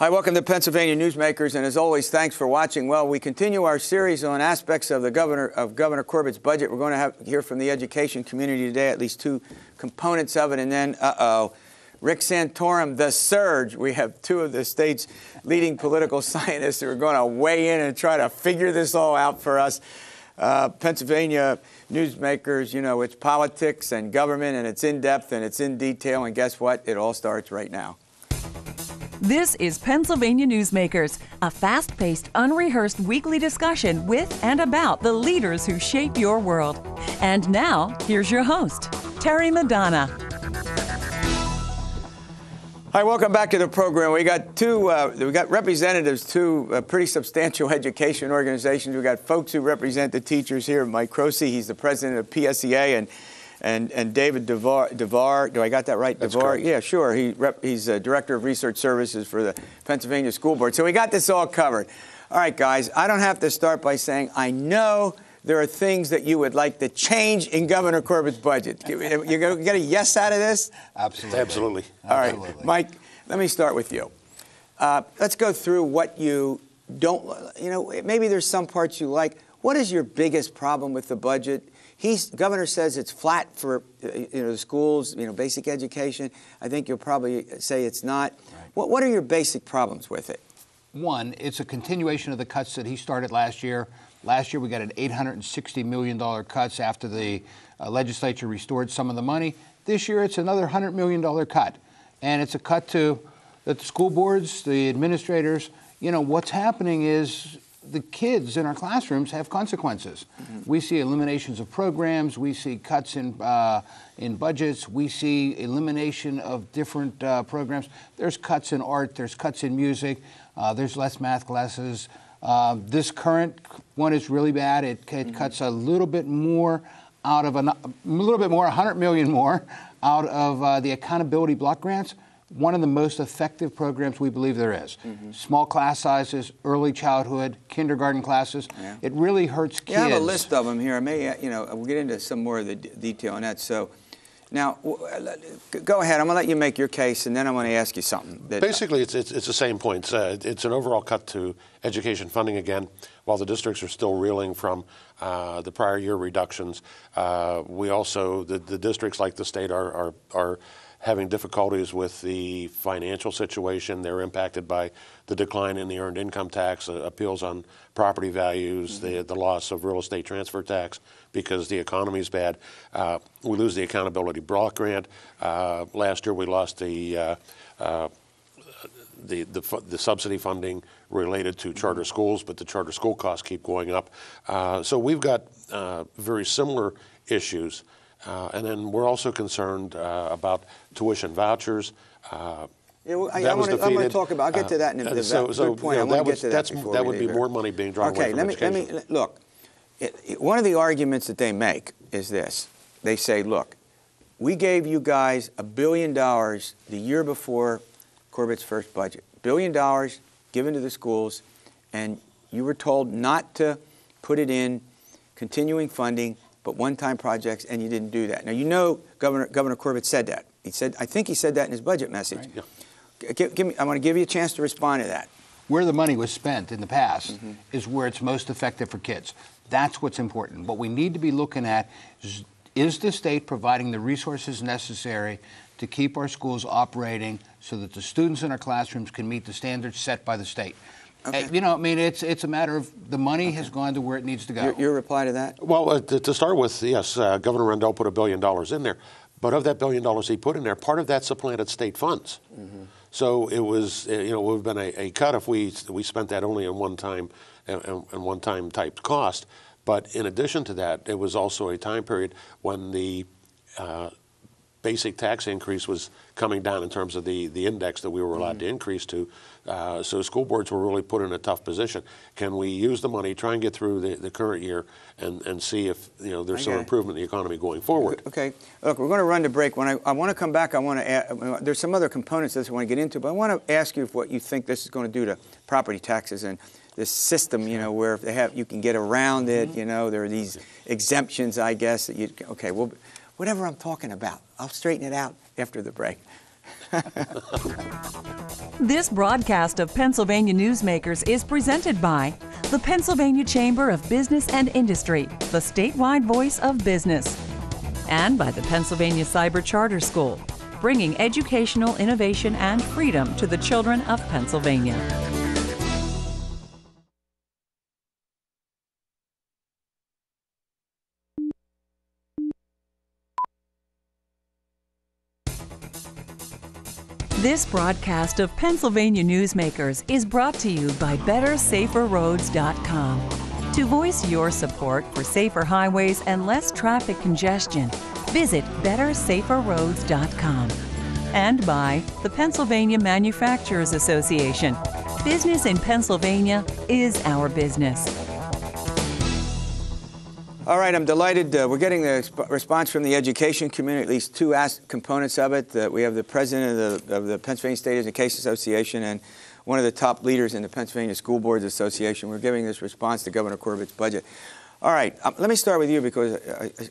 Hi, welcome to Pennsylvania Newsmakers, and as always, thanks for watching. Well, we continue our series on aspects of Governor Corbett's budget. We're going to hear from the education community today, at least two components of it, and then, Rick Santorum, the surge. We have two of the state's leading political scientists who are going to weigh in and try to figure this all out for us. Pennsylvania Newsmakers, you know, it's politics and government, and it's in-depth and it's in detail, and guess what? It all starts right now. This is Pennsylvania Newsmakers, a fast-paced, unrehearsed weekly discussion with and about the leaders who shape your world. And now, here's your host, Terry Madonna. Hi, welcome back to the program. We got representatives, two pretty substantial education organizations. We got folks who represent the teachers here. Mike Crossey, he's the president of PSEA, and David Davare. Do I got that right? That's Davare? correct. Yeah, sure. He's director of research services for the Pennsylvania School Board. So we got this all covered. All right, guys, I don't have to start by saying I know there are things that you would like to change in Governor Corbett's budget. You going to get a yes out of this? Absolutely. Absolutely. All right, Mike, let me start with you. Let's go through what you don't, maybe there's some parts you like. What is your biggest problem with the budget? Governor says it's flat for the schools, basic education. I think you'll probably say it's not. Right. What are your basic problems with it? One, it's a continuation of the cuts that he started last year. Last year we got an $860 million cuts after the legislature restored some of the money. This year it's another $100 million cut. And it's a cut that the school boards, the administrators, what's happening is the kids in our classrooms have consequences. Mm-hmm. We see eliminations of programs. We see cuts in budgets. We see elimination of different programs. There's cuts in art. There's cuts in music. There's less math classes. This current one is really bad. It cuts a little bit more out of $100 million more out of the accountability block grants. One of the most effective programs we believe there is. Mm-hmm. Small class sizes, early childhood, kindergarten classes. Yeah. It really hurts kids. Yeah, I have a list of them here. I may, we'll get into some more of the detail on that. So, now, go ahead. I'm going to let you make your case, and then I'm going to ask you something. Basically, it's the same point. It's an overall cut to education funding again. While the districts are still reeling from the prior year reductions, we also, the districts like the state are having difficulties with the financial situation. They're impacted by the decline in the earned income tax, appeals on property values, mm-hmm. the loss of real estate transfer tax because the economy is bad. We lose the accountability block grant. Last year we lost the subsidy funding related to charter schools, but the charter school costs keep going up. So we've got very similar issues. And then we're also concerned about tuition vouchers. I'm going to talk about. I'll get to that in a minute. Good point. I want to get to that before that would be more money being drawn away from education. Let me look. One of the arguments that they make is this. They say, look, we gave you guys $1 billion the year before Corbett's first budget. $1 billion given to the schools, and you were told not to put it in continuing funding, but one-time projects, and you didn't do that. Now, Governor Corbett said that. I think he said that in his budget message. Right. Yeah. I want to give you a chance to respond to that. Where the money was spent in the past mm-hmm. is where it's most effective for kids. That's what's important. What we need to be looking at is the state providing the resources necessary to keep our schools operating so that the students in our classrooms can meet the standards set by the state. Okay. It's a matter of the money has gone to where it needs to go. Your reply to that? Well, to start with, yes, Governor Rendell put $1 billion in there. But of that $1 billion he put in there, part of that supplanted state funds. Mm-hmm. So it was, it would have been a cut if we spent that only in one-time type cost. But in addition to that, it was also a time period when the basic tax increase was coming down in terms of the index that we were allowed to increase to. So school boards were really put in a tough position. Can we use the money, try and get through the current year, and see if there's some improvement in the economy going forward? Okay. Look, we're going to run to break. When I want to come back, I want to add, there's some other components that I want to get into, but I want to ask you what you think this is going to do to property taxes and this system, where you can get around it. There are these exemptions, I guess, that well, whatever I'm talking about, I'll straighten it out after the break. This broadcast of Pennsylvania Newsmakers is presented by the Pennsylvania Chamber of Business and Industry, the statewide voice of business, and by the Pennsylvania Cyber Charter School, bringing educational innovation and freedom to the children of Pennsylvania. This broadcast of Pennsylvania Newsmakers is brought to you by BetterSaferRoads.com. To voice your support for safer highways and less traffic congestion, visit BetterSaferRoads.com. And by the Pennsylvania Manufacturers Association. Business in Pennsylvania is our business. All right, I'm delighted. We're getting the response from the education community, at least two components of it. We have the president of the Pennsylvania State Education Association and one of the top leaders in the Pennsylvania School Boards Association. We're giving this response to Governor Corbett's budget. All right, let me start with you because,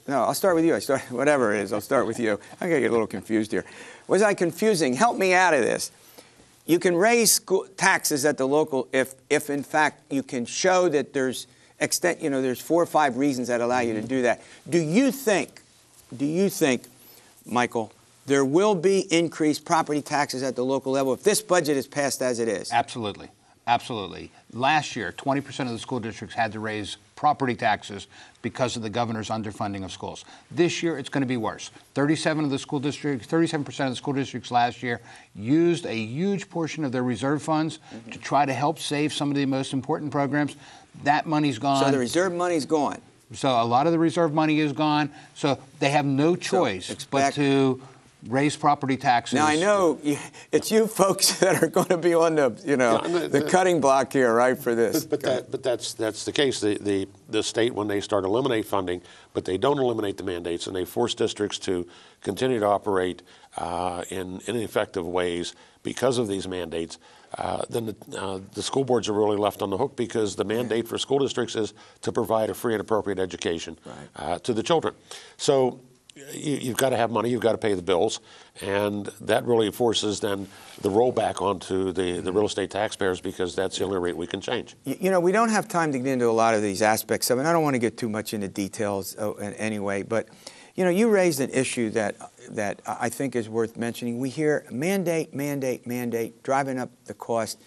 I'll start with you. Whatever it is, I'll start with you. I'm going to get a little confused here. Was I confusing? Help me out of this. You can raise school taxes at the local if in fact you can show that there's there's 4 or 5 reasons that allow you to do that. Do you think, Michael, there will be increased property taxes at the local level if this budget is passed as it is? Absolutely. Absolutely. Last year, 20% of the school districts had to raise property taxes because of the governor's underfunding of schools. This year, it's going to be worse. 37% of the school districts last year used a huge portion of their reserve funds to try to help save some of the most important programs. That money's gone. So the reserve money's gone. So a lot of the reserve money is gone. So they have no choice but to raise property taxes. Now I know it's you folks that are going to be on the cutting block here, right, for this. But that's the case. The state, when they start eliminate funding, but they don't eliminate the mandates, and they force districts to continue to operate in ineffective ways because of these mandates, then the school boards are really left on the hook because the mandate for school districts is to provide a free and appropriate education to the children. So you've got to have money, you've got to pay the bills, and that really forces then the rollback onto the real estate taxpayers because that's the only rate we can change. We don't have time to get into a lot of these aspects of it. I don't want to get too much into details anyway, but you raised an issue that I think is worth mentioning. We hear mandate, driving up the cost.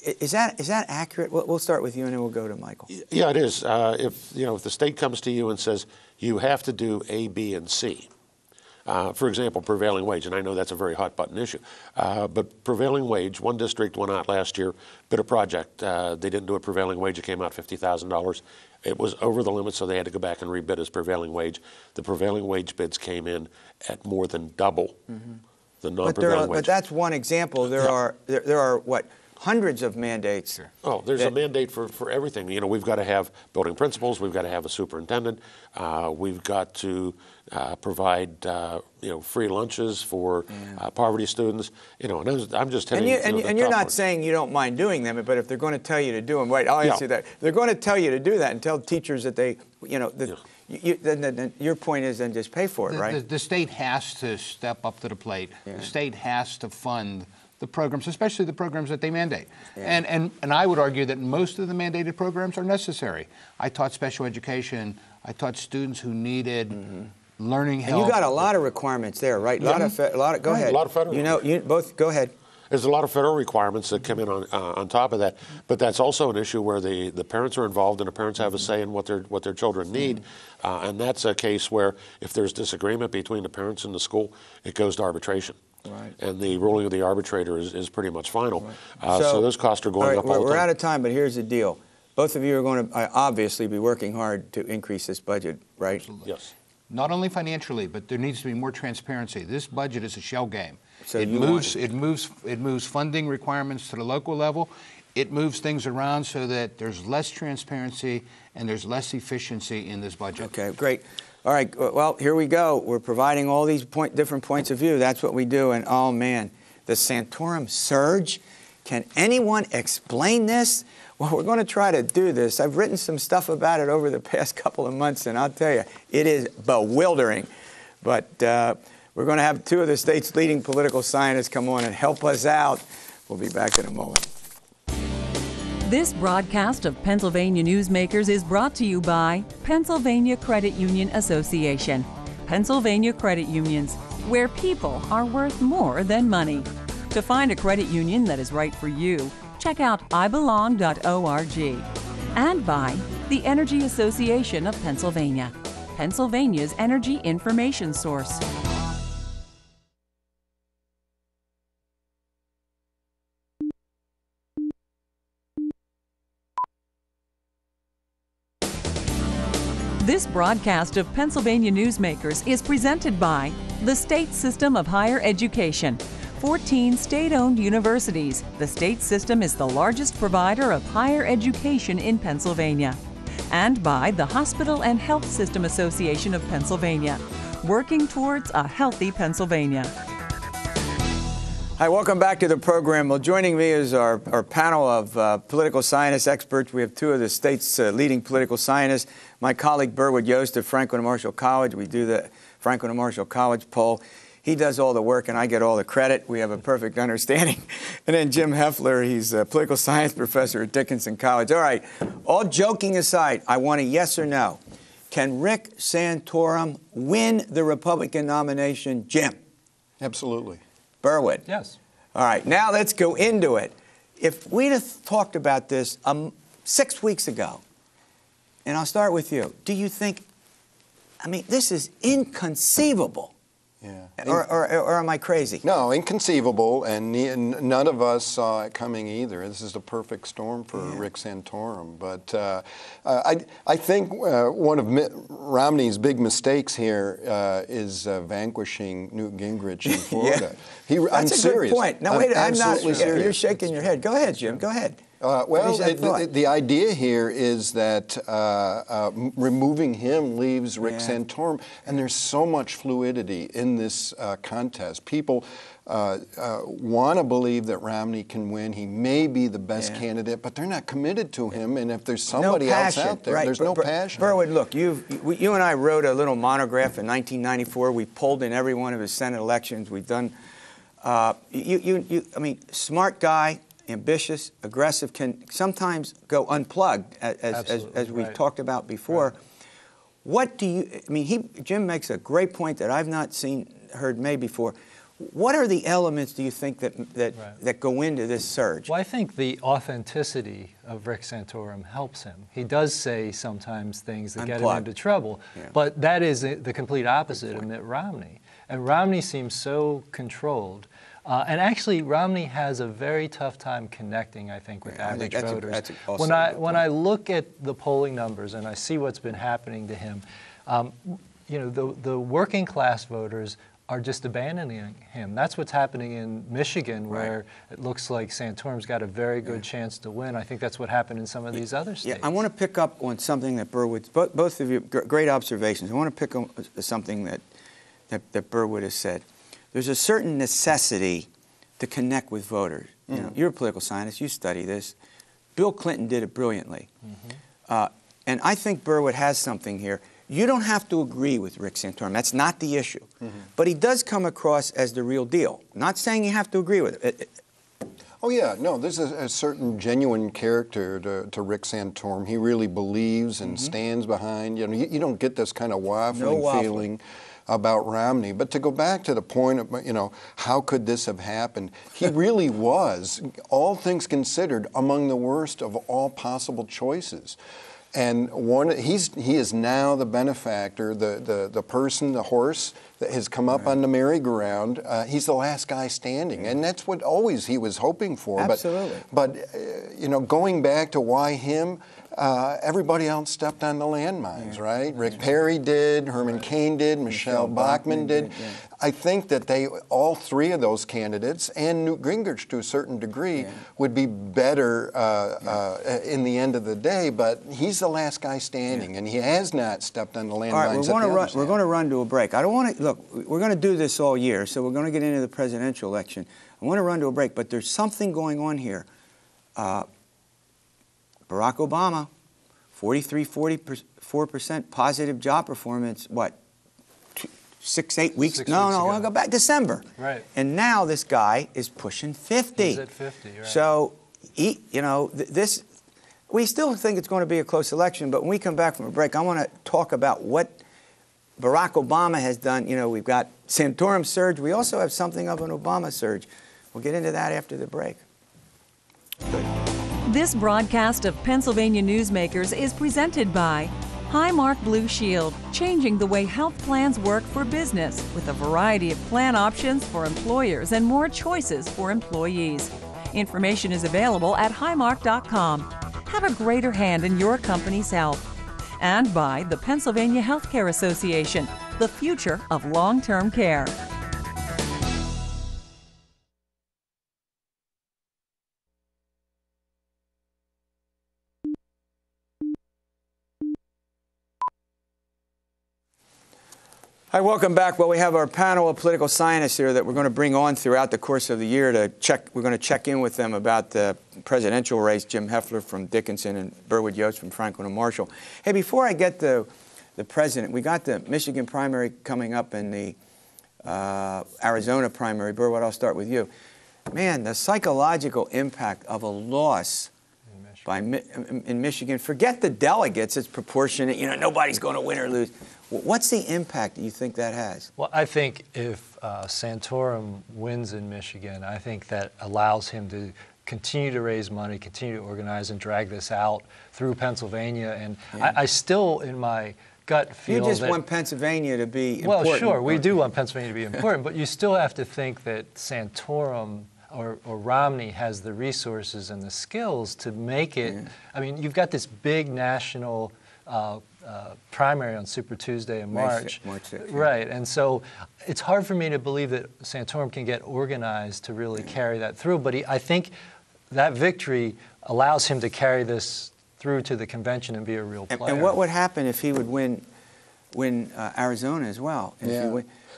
Is that accurate? We'll start with you, and then we'll go to Michael. Yeah, it is. If the state comes to you and says you have to do A, B, and C, for example, prevailing wage, and I know that's a very hot button issue, but prevailing wage, one district went out last year, bid a project. They didn't do a prevailing wage. It came out $50,000. It was over the limit, so they had to go back and rebid as prevailing wage. The prevailing wage bids came in at more than double the non-prevailing wage. But that's one example. There are what? Hundreds of mandates. Sure. Oh, there's a mandate for everything. We've got to have building principals. We've got to have a superintendent. We've got to provide free lunches for poverty students. And I'm just telling you. And you're not saying you don't mind doing them, but if they're going to tell you to do them, right? I'll answer that. They're going to tell you to do that and tell teachers that they, then your point is then just pay for it, right? The state has to step up to the plate. Yeah. The state has to fund the programs, especially the programs that they mandate. Yeah. And I would argue that most of the mandated programs are necessary. I taught special education. I taught students who needed learning help. And you got a lot of requirements there, right? Go ahead. A lot of federal. Both. Go ahead. There's a lot of federal requirements that come in on top of that, but that's also an issue where the parents are involved and the parents have a say in what their children need, and that's a case where if there's disagreement between the parents and the school, it goes to arbitration. Right. And the ruling of the arbitrator is pretty much final. Right. So those costs are going up all the time. We're out of time, but here's the deal. Both of you are going to obviously be working hard to increase this budget, right? Absolutely. Yes. Not only financially, but there needs to be more transparency. This budget is a shell game. So it moves funding requirements to the local level. It moves things around so that there's less transparency and there's less efficiency in this budget. Okay, great. All right, well, here we go. We're providing all these different points of view. That's what we do. And, oh, man, the Santorum surge. Can anyone explain this? Well, we're going to try to do this. I've written some stuff about it over the past couple of months, and I'll tell you, it is bewildering. But We're going to have two of the state's leading political scientists come on and help us out. We'll be back in a moment. This broadcast of Pennsylvania Newsmakers is brought to you by Pennsylvania Credit Union Association. Pennsylvania Credit Unions, where people are worth more than money. To find a credit union that is right for you, check out ibelong.org. And by the Energy Association of Pennsylvania, Pennsylvania's energy information source. This broadcast of Pennsylvania Newsmakers is presented by the State System of Higher Education. 14 state-owned universities. The state system is the largest provider of higher education in Pennsylvania. And by the Hospital and Health System Association of Pennsylvania, working towards a healthy Pennsylvania. Hi, welcome back to the program. Well, joining me is our panel of political science experts. We have two of the state's leading political scientists. My colleague Berwood Yost of Franklin and Marshall College. We do the Franklin and Marshall College poll. He does all the work and I get all the credit. We have a perfect understanding. And then Jim Hoefler, he's a political science professor at Dickinson College. All right, all joking aside, I want a yes or no. Can Rick Santorum win the Republican nomination? Jim? Absolutely. Berwood? Yes. All right, now let's go into it. If we'd have talked about this 6 weeks ago, and I'll start with you, do you think, I mean, this is inconceivable. Yeah. Or am I crazy? No, inconceivable, and none of us saw it coming either. This is the perfect storm for Rick Santorum. But I think one of Mitt Romney's big mistakes here is vanquishing Newt Gingrich in Florida. That's I'm a serious. good point. Now, wait, I'm not. Serious. You're shaking your head. Go ahead, Jim. Go ahead. Well, the idea here is that removing him leaves Rick Santorum, and there's so much fluidity in this contest. People want to believe that Romney can win. He may be the best candidate, but they're not committed to him. And if there's somebody else out there, there's no passion. Berwood, look, you and I wrote a little monograph in 1994. We polled in every one of his Senate elections. We've done. I mean, smart guy. Ambitious, aggressive, can sometimes go unplugged, as we've talked about before. Right. What do you? I mean, Jim makes a great point that I've not heard made before. What are the elements do you think that go into this surge? Well, I think the authenticity of Rick Santorum helps him. He does say sometimes things that get him into trouble, but that is the complete opposite of Mitt Romney. And Romney seems so controlled. And actually, Romney has a very tough time connecting, I think, with average voters. When I look at the polling numbers and I see what's been happening to him, you know, the working class voters are just abandoning him. That's what's happening in Michigan, where it looks like Santorum's got a very good chance to win. I think that's what happened in some of these other states. Yeah, I want to pick up on something that Berwood, both of you, great observations. I want to pick up something that Berwood has said. There's a certain necessity to connect with voters. You know, you're a political scientist. You study this. Bill Clinton did it brilliantly. And I think Berwood has something here. You don't have to agree with Rick Santorum. That's not the issue. But he does come across as the real deal. I'm not saying you have to agree with it. Oh, yeah. No, there's a certain genuine character to Rick Santorum. He really believes and stands behind. You know, you don't get this kind of waffling feeling about Romney. But to go back to the point of, you know, how could this have happened? He really was, all things considered, among the worst of all possible choices. And he is now the benefactor, the person, the horse that has come up on the merry-go-round. He's the last guy standing, and that's what always he was hoping for. Absolutely. But you know, going back to why him, everybody else stepped on the landmines, right? Rick Perry did, Herman Cain did, Michelle Bachmann did. I think that all three of those candidates, and Newt Gingrich to a certain degree, would be better in the end of the day, but he's the last guy standing, and he has not stepped on the landmines. All right, we're going to run to a break. I don't want to, look, we're going to do this all year, so we're going to get into the presidential election. I want to run to a break, but there's something going on here. Barack Obama, 44% positive job performance, what, 6, 8 weeks. 6 no, weeks no, ago. I'll go back December. Right. And now this guy is pushing 50. He's at 50, right. So, this, we still think it's going to be a close election, but when we come back from a break, I want to talk about what Barack Obama has done. We've got Santorum surge. We also have something of an Obama surge. We'll get into that after the break. This broadcast of Pennsylvania Newsmakers is presented by Highmark Blue Shield, changing the way health plans work for business with a variety of plan options for employers and more choices for employees. Information is available at highmark.com. Have a greater hand in your company's health. And by the Pennsylvania Healthcare Association, the future of long-term care. Hi, welcome back. Well, we have our panel of political scientists here that we're going to bring on throughout the course of the year to check. We're going to check in with them about the presidential race, Jim Hoefler from Dickinson and Berwood Yost from Franklin and Marshall. Hey, before I get the president, we got the Michigan primary coming up and the Arizona primary. Berwood, I'll start with you. Man, the psychological impact of a loss in Michigan, forget the delegates, it's proportionate, nobody's going to win or lose. What's the impact that you think that has? Well, I think if Santorum wins in Michigan, I think that allows him to continue to raise money, continue to organize and drag this out through Pennsylvania. And I still, in my gut, feel you just that, want Pennsylvania to be important. Well, sure, we do want Pennsylvania to be important, but you still have to think that Santorum or Romney has the resources and the skills to make it. Yeah. I mean, you've got this big national primary on Super Tuesday in March. March 6th, yeah. Right, and so it's hard for me to believe that Santorum can get organized to really carry that through, but I think that victory allows him to carry this through to the convention and be a real player. And what would happen if he would win Arizona as well?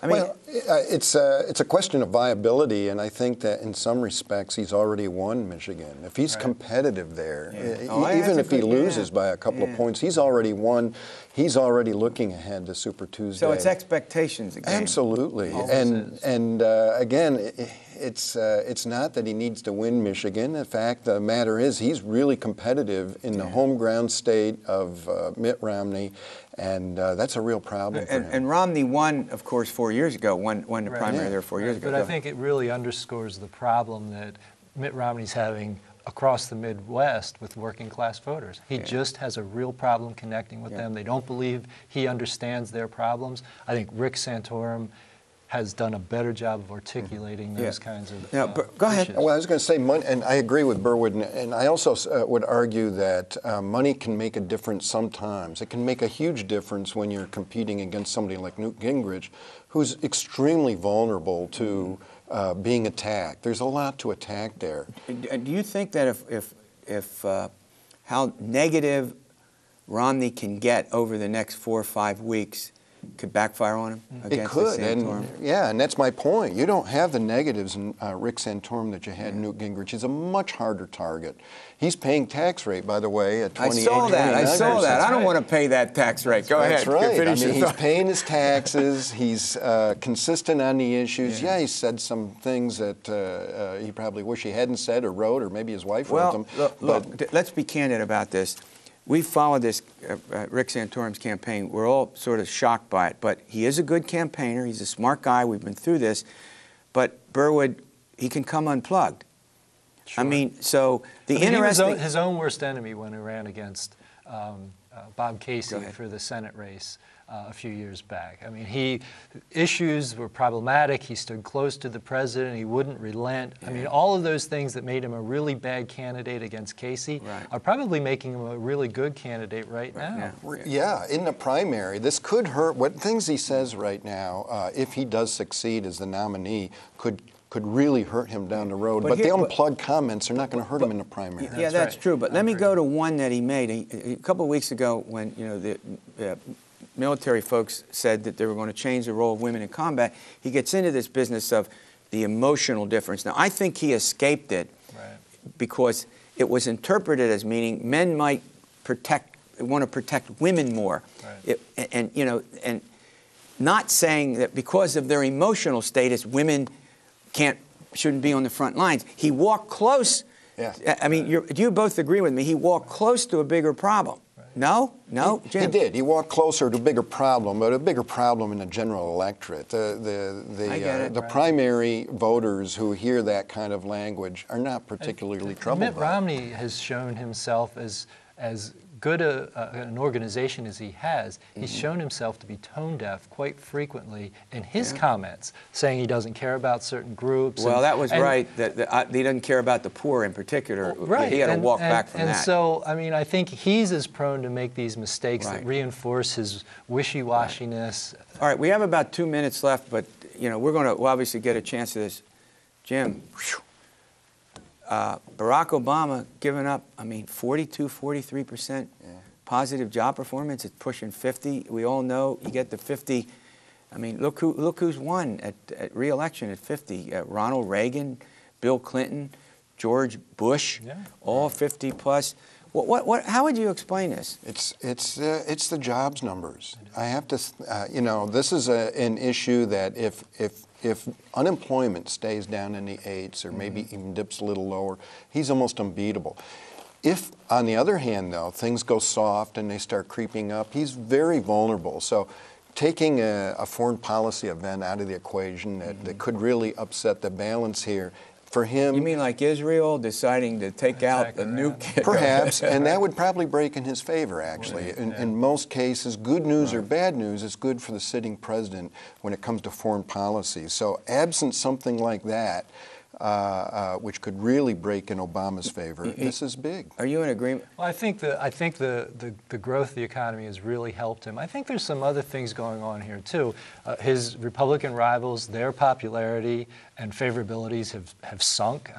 It's a question of viability, and I think that in some respects he's already won Michigan. If he's competitive there, even if he loses by a couple of points, he's already won. He's already looking ahead to Super Tuesday. So it's expectations again. Absolutely, and again, it's not that he needs to win Michigan. The fact of the matter is he's really competitive in the home ground state of Mitt Romney, and that's a real problem for him. And Romney won, of course, 4 years ago, won the primary there 4 years ago. But I think it really underscores the problem that Mitt Romney's having across the Midwest with working class voters. He just has a real problem connecting with them. They don't believe he understands their problems. I think Rick Santorum has done a better job of articulating those kinds of go ahead. Well, I was going to say money, and I agree with Berwood, and I also would argue that money can make a difference sometimes. It can make a huge difference when you're competing against somebody like Newt Gingrich, who's extremely vulnerable to being attacked. There's a lot to attack there. Do you think that if how negative Romney can get over the next 4 or 5 weeks could backfire on him? It could, and that's my point. You don't have the negatives in Rick Santorum that you had in Newt Gingrich. He's a much harder target. He's paying tax rate, by the way, at 28. I saw that. I don't want to pay that tax rate. Go ahead. That's right. I mean, he's paying his taxes. He's consistent on the issues. Yeah, he said some things that he probably wish he hadn't said or wrote, or maybe his wife wrote them. Look, let's be candid about this. We followed this Rick Santorum's campaign. We're all sort of shocked by it, but he is a good campaigner. He's a smart guy. We've been through this. But Berwood, he can come unplugged. Sure. I mean, so the interesting... He was his own worst enemy when he ran against Bob Casey for the Senate race a few years back. I mean, issues were problematic. He stood close to the president. He wouldn't relent. I mean, all of those things that made him a really bad candidate against Casey are probably making him a really good candidate right now. Yeah, in the primary, this could hurt. What things he says right now, if he does succeed as the nominee, could really hurt him down the road. But the unplugged comments are not going to hurt him in the primary. Yeah, that's true. But let me go to one that he made a couple of weeks ago when the military folks said that they were going to change the role of women in combat. Want gets into this business of the emotional difference. Now, I think he escaped it because it was interpreted as meaning men might want to protect women more. And not saying that because of their emotional status, women shouldn't be on the front lines. He walked close. Yeah. I mean, do you both agree with me? He walked close to a bigger problem. No? No? Jim? He did. He walked closer to a bigger problem, but a bigger problem in the general electorate. The primary voters who hear that kind of language are not particularly troubled by it. Mitt Romney has shown himself as good an organization as he has. He's shown himself to be tone deaf quite frequently in his comments, saying he doesn't care about certain groups. Well, that was right. That he doesn't care about the poor in particular. Right. He had to walk back from that. And so, I mean, I think he's as prone to make these mistakes that reinforce his wishy-washiness. All right, we have about 2 minutes left, but we're going to obviously get a chance to this. Jim, Barack Obama giving up, 42, 43% positive job performance. It's pushing 50. We all know you get to 50. Look who's won at re-election at 50. Ronald Reagan, Bill Clinton, George Bush, all 50 plus. How would you explain this? It's the jobs numbers. I have to, this is an issue that if unemployment stays down in the 8s or maybe even dips a little lower, he's almost unbeatable. If, on the other hand, though, things go soft and they start creeping up, he's very vulnerable. So taking a foreign policy event out of the equation that could really upset the balance here, for him... You mean like Israel deciding to take out the nuke? Perhaps, and that would probably break in his favor, actually. In most cases, good news or bad news is good for the sitting president when it comes to foreign policy. So absent something like that, which could really break in Obama's favor, this is big. Are you in agreement? Well, I think the growth of the economy has really helped him. I think there's some other things going on here too. His Republican rivals, their popularity and favorabilities have sunk.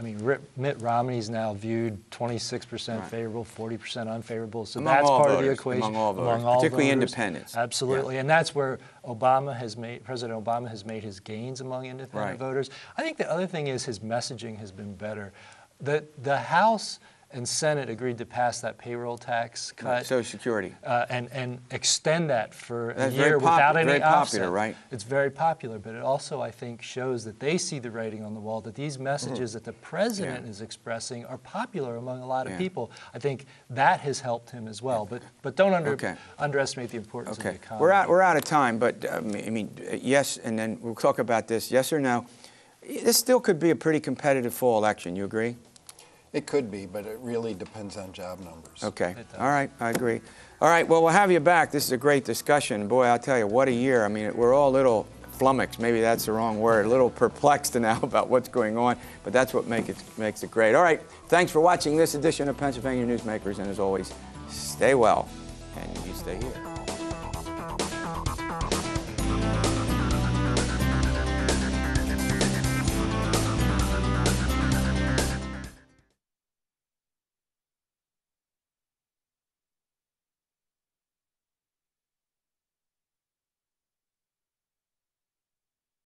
Mitt Romney's now viewed 26% favorable, 40% unfavorable. So among that's part voters, of the equation. Among all voters, among all particularly voters. independents. Absolutely, and that's where President Obama has made his gains among independent voters. I think the other thing is his messaging has been better. The House and Senate agreed to pass that payroll tax cut, Social Security, and extend that for That's a year without any very offset. popular, right? It's very popular, but it also, I think, shows that they see the writing on the wall, that these messages that the president is expressing are popular among a lot of people. I think that has helped him as well. But don't underestimate the importance of the economy. We're out of time, but yes, and then we'll talk about this. Yes or no? This still could be a pretty competitive fall election. You agree? It could be, but it really depends on job numbers. Okay. All right. I agree. All right. Well, we'll have you back. This is a great discussion. Boy, I'll tell you, what a year. We're all a little flummoxed. Maybe that's the wrong word. A little perplexed now about what's going on, but that's what makes it great. All right. Thanks for watching this edition of Pennsylvania Newsmakers, and as always, stay well, and you stay here.